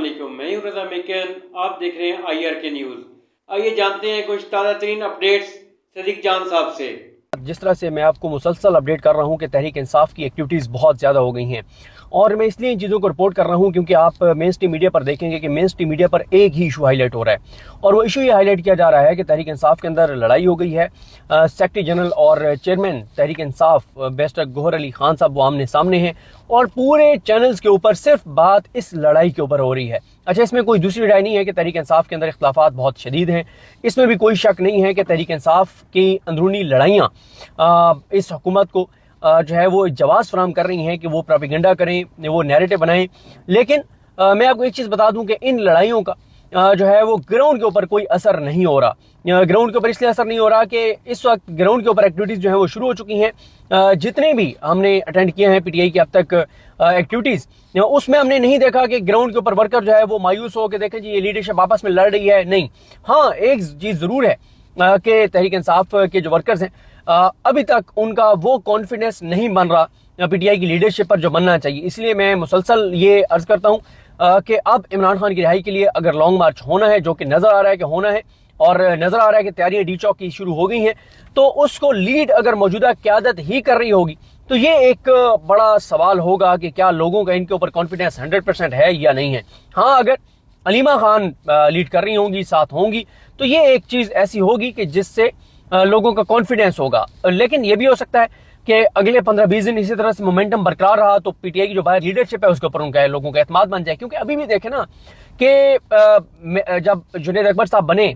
वालेकुम, मैं हूं रजा मेकन। आप देख रहे हैं IRK न्यूज़। आइए जानते हैं कुछ ताज़ा तरीन अपडेट्स सदीक जान साहब से। जिस तरह से मैं आपको मुसलसल अपडेट कर रहा हूं कि तहरीक इंसाफ की एक्टिविटीज़ बहुत ज़्यादा हो गई हैं, और मैं इसलिए इन चीज़ों को रिपोर्ट कर रहा हूं क्योंकि आप मेन स्ट्रीम मीडिया पर देखेंगे कि मेन स्ट्रीम मीडिया पर एक ही इशू हाईलाइट हो रहा है, और वो इशू ये हाईलाइट किया जा रहा है कि तहरीक इंसाफ के अंदर लड़ाई हो गई है। सेक्रेटरी जनरल और चेयरमैन तहरीक इंसाफ बैरिस्टर गौहर अली खान साहब वो आमने सामने हैं, और पूरे चैनल्स के ऊपर सिर्फ बात इस लड़ाई के ऊपर हो रही है। अच्छा, इसमें कोई दूसरी राय नहीं है कि तहरीक इंसाफ के अंदर इख्तिलाफात बहुत शदीद हैं। इसमें भी कोई शक नहीं है कि तहरीक इंसाफ की अंदरूनी लड़ाइयाँ इस हुकूमत को जो है वो जवाब फराहम कर रही हैं कि वो प्रोपेगेंडा करें, वो नैरेटिव बनाएं। लेकिन मैं आपको एक चीज़ बता दूं कि इन लड़ाइयों का जो है वो ग्राउंड के ऊपर कोई असर नहीं हो रहा। ग्राउंड के ऊपर इसलिए असर नहीं हो रहा कि इस वक्त ग्राउंड के ऊपर एक्टिविटीज़ जो है वो शुरू हो चुकी हैं। जितने भी हमने अटेंड किए हैं PTI की अब तक एक्टिविटीज़, उसमें हमने नहीं देखा कि ग्राउंड के ऊपर वर्कर जो है वो मायूस हो के देखें जी ये लीडरशिप आपस में लड़ रही है। नहीं, हाँ, एक चीज़ ज़रूर है कि तहरीक इंसाफ के जो वर्कर्स हैं अभी तक उनका वो कॉन्फिडेंस नहीं बन रहा PTI की लीडरशिप पर जो बनना चाहिए। इसलिए मैं मुसलसल ये अर्ज करता हूँ कि अब इमरान खान की रिहाई के लिए अगर लॉन्ग मार्च होना है, जो कि नजर आ रहा है कि होना है, और नजर आ रहा है कि तैयारियां डी चौक की शुरू हो गई हैं, तो उसको लीड अगर मौजूदा क़यादत ही कर रही होगी तो ये एक बड़ा सवाल होगा कि क्या लोगों का इनके ऊपर कॉन्फिडेंस 100% है या नहीं है। हाँ, अगर अलीमा खान लीड कर रही होंगी, साथ होंगी, तो ये एक चीज ऐसी होगी कि जिससे लोगों का कॉन्फिडेंस होगा। लेकिन ये भी हो सकता है कि अगले 15-20 दिन इसी तरह से मोमेंटम बरकरार रहा तो PTI की जो बाहर लीडरशिप है उसके ऊपर उनका लोगों का एतमाद बन जाए। क्योंकि अभी भी देखें ना कि जब जुनैद अकबर साहब बने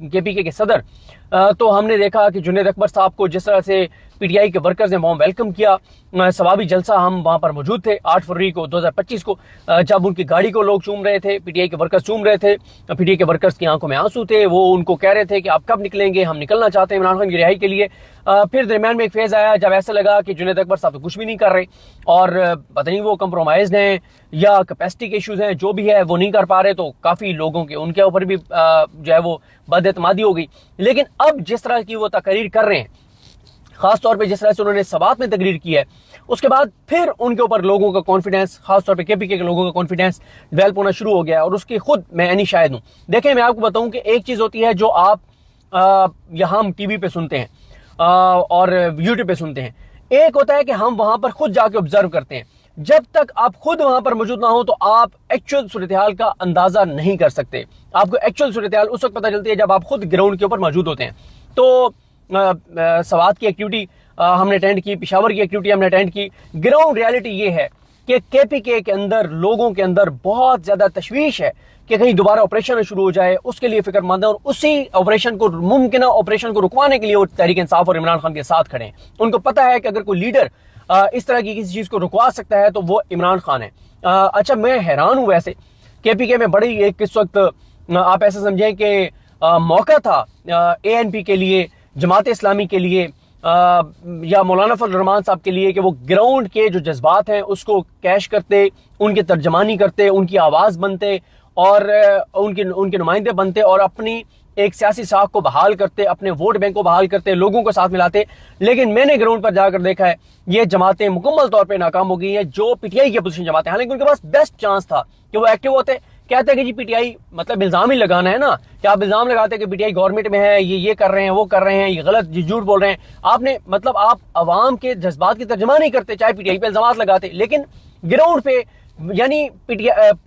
KPK के सदर, तो हमने देखा कि जुनैद अकबर साहब को जिस तरह से PTI के वर्कर्स ने वहाँ वेलकम किया, सवाबी जलसा हम वहाँ पर मौजूद थे 8 फरवरी को 2025 को, जब उनकी गाड़ी को लोग चूम रहे थे, PTI के वर्कर्स चूम रहे थे। PTI के वर्कर्स की आंखों में आंसू थे, वो उनको कह रहे थे कि आप कब निकलेंगे, हम निकलना चाहते हैं इमरान खान की रिहाई के लिए। फिर दरमियान में एक फेज आया जब ऐसा लगा कि जुनैद अकबर साहब तो कुछ भी नहीं कर रहे, और पता नहीं वो कंप्रोमाइज हैं या कैपेसिटी के इशूज हैं, जो भी है वो नहीं कर पा रहे, तो काफ़ी लोगों के उनके ऊपर भी जो है वो बदएतमादी हो गई। लेकिन अब जिस तरह की वो तकरीर कर रहे हैं, खासतौर पे जिस तरह से उन्होंने सबात में तकरीर की है, उसके बाद फिर उनके ऊपर लोगों का कॉन्फिडेंस, खासतौर पे KPK के लोगों का कॉन्फिडेंस डेवलप होना शुरू हो गया, और उसकी खुद मैं यानी शायद हूँ। देखें, मैं आपको बताऊं कि एक चीज़ होती है जो आप यहाँ हम TV पे सुनते हैं और YouTube पे सुनते हैं, एक होता है कि हम वहां पर खुद जाके ऑब्जर्व करते हैं। जब तक आप खुद वहां पर मौजूद ना हो तो आप एक्चुअल सूरत हाल का अंदाजा नहीं कर सकते। आपको एक्चुअल सूरत हाल उस वक्त पता चलती है जब आप खुद ग्राउंड के ऊपर मौजूद होते हैं। तो सवात की एक्टिविटी हमने अटेंड की, पिशावर की एक्टिविटी हमने अटेंड की। ग्राउंड रियलिटी ये है कि KPK के अंदर लोगों के अंदर बहुत ज्यादा तशवीश है कि कहीं दोबारा ऑपरेशन शुरू हो जाए, उसके लिए फिक्रमंद है, और उसी ऑपरेशन को, मुमकिन ऑपरेशन को रुकवाने के लिए वो तहरीक इंसाफ और इमरान खान के साथ खड़े हैं। उनको पता है कि अगर कोई लीडर इस तरह की किसी चीज को रुकवा सकता है तो वो इमरान खान है। अच्छा, मैं हैरान हूं वैसे KPK में बड़ी एक इस वक्त आप ऐसा समझें कि मौका था ANP के लिए, जमात इस्लामी के लिए या मौलाना फजल रहमान साहब के लिए कि वो ग्राउंड के जो जज्बात हैं उसको कैश करते, उनकी तर्जमानी करते, उनकी आवाज़ बनते, और उनके नुमाइंदे बनते, और अपनी एक सियासी साख को बहाल करते, अपने वोट बैंक को बहाल करते, लोगों को साथ मिलाते। लेकिन मैंने ग्राउंड पर जाकर देखा है ये जमातें मुकम्मल तौर पे नाकाम हो गई हैं, जो PTI की अपोजिशन जमातें। हालांकि उनके पास बेस्ट चांस था कि वो एक्टिव होते, कहते हैं कि जी PTI, मतलब इल्जाम ही लगाना है ना, कि आप इल्जाम लगाते हैं कि PTI गवर्नमेंट में है, ये कर रहे हैं, वो कर रहे हैं, ये गलत झूठ बोल रहे हैं। आपने मतलब आप अवाम के जज्बात की तर्जुमा नहीं करते, चाहे PTI पे इल्जाम लगाते। लेकिन ग्राउंड पे यानी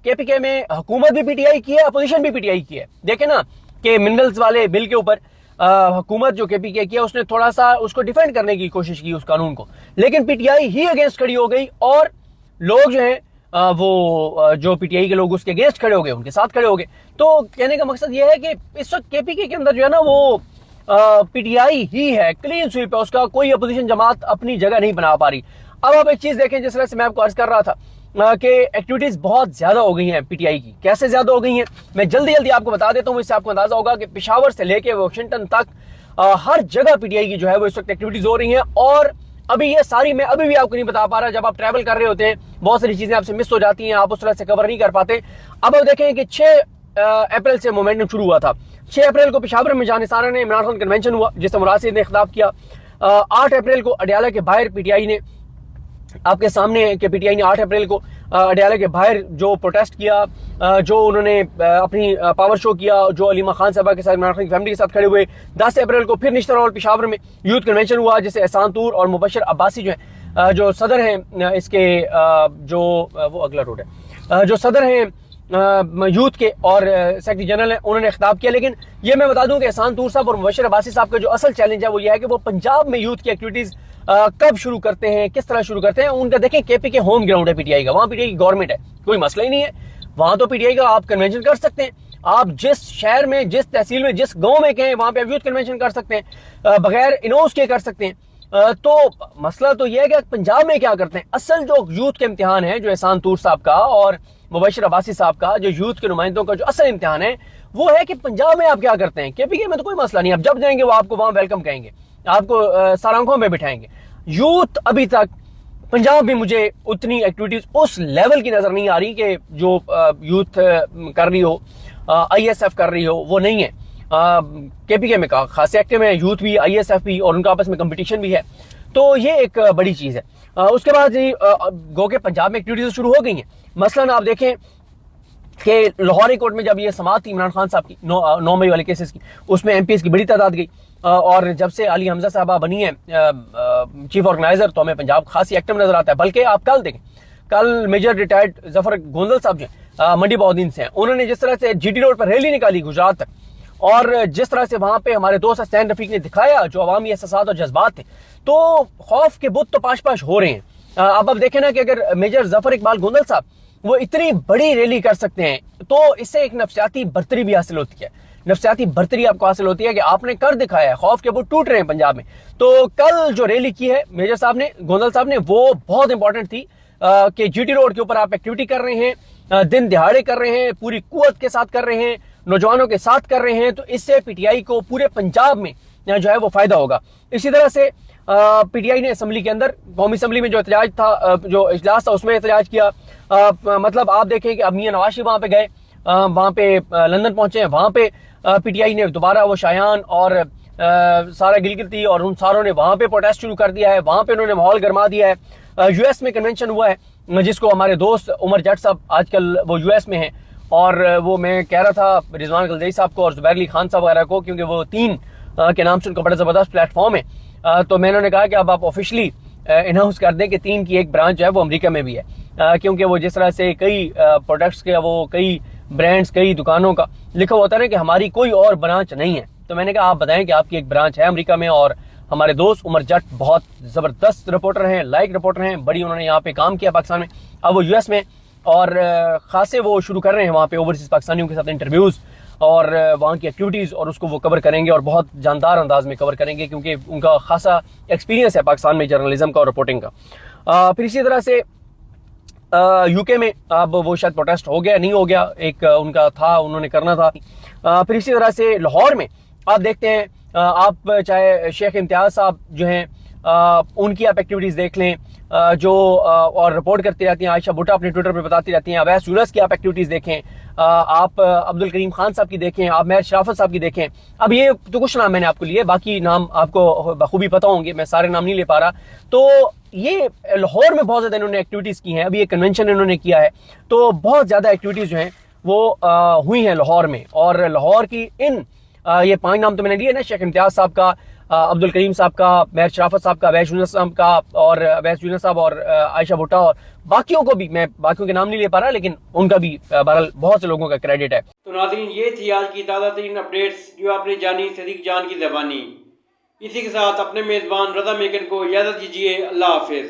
KPK में हुकूमत भी PTI की है, अपोजिशन भी PTI की है। देखे ना कि मिनरल्स वाले बिल के ऊपर हुकूमत जो KPK की है उसने थोड़ा सा उसको डिफेंड करने की कोशिश की उस कानून को, लेकिन PTI ही अगेंस्ट खड़ी हो गई, और लोग जो हैं वो जो PTI के लोग उसके अगेंस्ट खड़े हो गए, उनके साथ खड़े हो गए। तो कहने का मकसद ये है कि इस वक्त KPK के अंदर जो है ना वो PTI ही है, क्लीन स्वीप है, उसका कोई अपोजिशन जमात अपनी जगह नहीं बना पा रही। अब आप एक चीज देखें, जिस तरह से मैं आपको अर्ज कर रहा था कि एक्टिविटीज बहुत ज्यादा हो गई हैं PTI की। कैसे ज्यादा हो गई हैं मैं जल्दी आपको बता देता हूं, इससे आपको अंदाजा होगा कि पेशावर से लेके वाशिंगटन तक हर जगह PTI की जो है वो इस वक्त एक्टिविटीज हो रही हैं। और अभी ये सारी मैं अभी भी आपको नहीं बता पा रहा, जब आप ट्रैवल कर रहे होते हैं बहुत सारी चीजें आपसे मिस हो जाती हैं, आप उस तरह से कवर नहीं कर पाते। अब आप देखें कि 6 अप्रैल से मोमेंटम शुरू हुआ था। 6 अप्रैल को पेशावर में जाने सारा ने इमरान खान कन्वेंशन हुआ जिससे मुरासिद ने खिताब किया। 8 अप्रैल को अडयाला के बाहर PTI ने आपके सामने है कि PTI ने 8 अप्रैल को अडयाला के बाहर जो प्रोटेस्ट किया, जो उन्होंने अपनी पावर शो किया, जो अलीमा खान साहबा के साथ, इमरान खान की फैमिली के साथ खड़े हुए। 10 अप्रैल को फिर निश्तर और पेशावर में यूथ कन्वेंशन हुआ, जिसे एहसान तूर और मुबशर अब्बासी जो है, जो सदर हैं इसके, जो वो अगला रोड है, जो सदर हैं यूथ के और सेक्रेटरी जनरल हैं, उन्होंने खिताब किया। लेकिन ये मैं बता दूं कि एहसान तूर साहब और मुबशर अब्बासी साहब का जो असल चैलेंज है वो ये है कि वो पंजाब में यूथ की एक्टिविटीज कब शुरू करते हैं, किस तरह शुरू करते हैं। उनका देखें, केपी के होम ग्राउंड है पीटीआई का, वहां पीटीआई की गवर्नमेंट है, कोई मसला ही नहीं है, वहां तो पीटीआई का आप कन्वेंशन कर सकते हैं। आप जिस शहर में, जिस तहसील में, जिस गांव में कहें वहां पे आप यूथ कन्वेंशन कर सकते हैं, बगैर इनोस के कर सकते हैं। तो मसला तो यह है कि पंजाब में क्या करते हैं। असल जो यूथ के इम्तिहान है, जो एहसान तूर साहब का और मुबशर अब्बासी साहब का, जो यूथ के नुमाइंदों का जो असल इम्तिहान है वो है कि पंजाब में आप क्या करते हैं। केपीके में तो कोई मसला नहीं, आप जब जाएंगे वो आपको वहां वेलकम कहेंगे, आपको सरांखों में बिठाएंगे। यूथ अभी तक पंजाब में मुझे उतनी एक्टिविटीज उस लेवल की नजर नहीं आ रही कि जो यूथ कर रही हो, आईएसएफ कर रही हो, वो नहीं है। केपीके में खास एक्टिव है यूथ भी, आईएसएफ भी, और उनका आपस में कंपटीशन भी है, तो ये एक बड़ी चीज है। उसके बाद गो के पंजाब में एक्टिविटीज शुरू हो गई हैं। मसलन आप देखें कि लाहौर हाई कोर्ट में जब ये समाअत थी इमरान खान साहब की 9 मई वाले केसेस की, उसमें एमपीएस की बड़ी तादाद गई, और जब से अली हमजा साहबा बनी है चीफ ऑर्गेनाइजर, तो हमें पंजाब खासी एक्टिव नजर आता है। बल्कि आप कल देखें, कल मेजर रिटायर्ड जफर गोंदल साहब जो मंडी बहाउद्दीन से हैं, उन्होंने जिस तरह से जीटी रोड पर रैली निकाली गुजरात तक, और जिस तरह से वहां पे हमारे दोस्त हसनैन रफीक ने दिखाया जो अवामी एहसास और जज्बात थे, तो खौफ के बुत तो पाश पाश हो रहे हैं। अब देखें ना कि अगर मेजर जफर इकबाल गोंदल साहब वो इतनी बड़ी रैली कर सकते हैं, तो इससे एक नफ्सियाती बर्तरी भी हासिल होती है। नफ्सियाती बर्तरी आपको हासिल होती है कि आपने कर दिखाया है, खौफ के बुत टूट रहे हैं पंजाब में। तो कल जो रैली की है मेजर साहब ने, गोंदल साहब ने, वो बहुत इंपॉर्टेंट थी कि जीटी रोड के ऊपर आप एक्टिविटी कर रहे हैं, दिन दिहाड़े कर रहे हैं, पूरी कुव्वत के साथ कर रहे हैं, नौजवानों के साथ कर रहे हैं, तो इससे पीटीआई को पूरे पंजाब में जो है वो फायदा होगा। इसी तरह से पीटीआई ने असम्बली के अंदर, कौमी असम्बली में जो एहतजाज था, जो इजलास था, उसमें एहतजाज किया। मतलब आप देखें कि अब मियां नवाज शरीफ वहां पे गए, वहां पे लंदन पहुंचे हैं, वहां पे पीटीआई ने दोबारा वो शायान और सारा गिलगिती और उन सारों ने वहां पे प्रोटेस्ट शुरू कर दिया है, वहां पे उन्होंने माहौल गरमा दिया है। यूएस में कन्वेंशन हुआ है, जिसको हमारे दोस्त उमर जट साहब आजकल वो यूएस में हैं, और वो मैं कह रहा था रिजवान गलजई साहब को और जुबैर अली खान साहब वगैरह को, क्योंकि वो 3 के नाम से उनका बड़ा जबरदस्त प्लेटफॉर्म है, तो मैंने उन्हें कहा कि अब आप ऑफिशियली अनाउंस कर दें कि 3 की एक ब्रांच है वो अमेरिका में भी है, क्योंकि वो जिस तरह से कई प्रोडक्ट्स के, वो कई ब्रांड्स, कई दुकानों का लिखा होता है ना कि हमारी कोई और ब्रांच नहीं है, तो मैंने कहा आप बताएं कि आपकी एक ब्रांच है अमेरिका में। और हमारे दोस्त उमर जट बहुत जबरदस्त रिपोर्टर हैं, लाइक रिपोर्टर हैं, बड़ी उन्होंने यहाँ पे काम किया पाकिस्तान में, अब वो यूएस में, और खासे वो शुरू कर रहे हैं वहाँ पे ओवरसीज पाकिस्तानियों के साथ इंटरव्यूज और वहाँ की एक्टिविटीज़, और उसको वो कवर करेंगे और बहुत जानदार अंदाज में कवर करेंगे, क्योंकि उनका खासा एक्सपीरियंस है पाकिस्तान में जर्नलिज्म का और रिपोर्टिंग का। फिर इसी तरह से यूके में अब वो शायद प्रोटेस्ट हो गया, नहीं हो गया, एक उनका था, उन्होंने करना था। फिर इसी तरह से लाहौर में आप देखते हैं, आप चाहे शेख इम्तियाज साहब जो हैं, उनकी आप एक्टिविटीज़ देख लें, जो और रिपोर्ट करती रहती हैं, आयशा भुट्टा अपने ट्विटर पे बताती रहती हैं, अवैस यूनुस की आप एक्टिविटीज़ देखें, आप अब्दुल करीम खान साहब की देखें, आप मेहर शराफत साहब की देखें। अब ये तो कुछ नाम मैंने आपको लिए, बाकी नाम आपको बखूबी पता होंगे, मैं सारे नाम नहीं ले पा रहा। तो ये लाहौर में बहुत ज़्यादा इन्होंने एक्टिविटीज़ की हैं, अभी एक कन्वेंशन इन्होंने किया है, तो बहुत ज़्यादा एक्टिविटीज़ जो हैं वो हुई हैं लाहौर में। और लाहौर की इन ये 5 नाम तो मैंने लिए ना, शेख इम्तियाज साहब का, अब्दुल करीम साहब का, मेहर शराफत साहब का, अवैस यूनुस साहब का, और अवैस यूनुस साहब और आयशा भुट्टा, और बाकियों को भी मैं बाकियों के नाम नहीं ले पा रहा, लेकिन उनका भी बहरहाल बहुत से लोगों का क्रेडिट है। तो नाज़रीन, ये थी आज की ताज़ा तरीन अपडेट्स जो आपने जानी सदीक जान की ज़बानी। इसी के साथ अपने मेज़बान रज़ा मेकन को इजाज़त दीजिए। अल्लाह हाफिज़।